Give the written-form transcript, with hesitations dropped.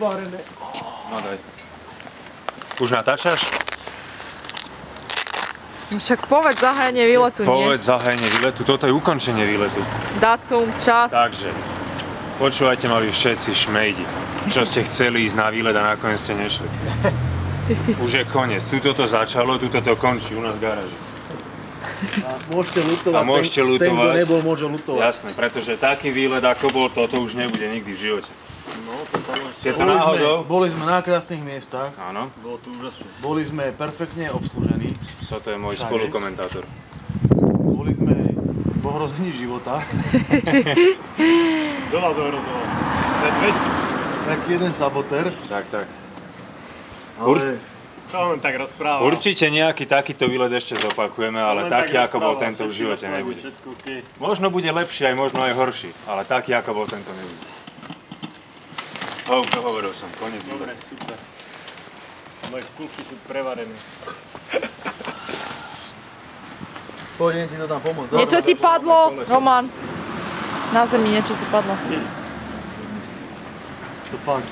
Varené. No daj. Už natáčaš? Však povedz zahájenie výletu, nie? Povedz zahájenie výletu. Toto je ukončenie výletu. Dátum, čas. Takže, počúvajte ma vy všetci šmejdi, čo ste chceli ísť na výlet a nakoniec ste nešli. Už je koniec. Tuto to začalo, tuto to končí u nás v garáži. A môžete ľutovať. A môžete ľutovať. Ten, kto nebol, môže ľutovať. Jasné, pretože taký výlet, ako bol toto, už nebude nikdy v živote. No, to samozrejme. Je to náhodou? Boli sme na krásnych miestach. Áno. Bolo to úžasné. Boli sme perfektne obslužení. Toto je môj spolukomentátor. Boli sme v ohrození života. Kto vás ohrozoval? Medveď? Tak jeden sabotér. Tak. Ale To len tak rozpráva. Určite nejaký takýto výlet ešte zopakujeme, ale Len taký, tak ako bol rozpráva, tento, v živote všetko nebude. všetko okej. Možno bude lepší, aj možno aj horší, ale taký, ako bol tento, nebude. Dohovoril som, koniec Dobre, výletu. super. Moje kulky sú prevarené. pôjdem ti to tam pomôcť. Niečo ti padlo, Roman. Na zemi niečo ti padlo. To pán.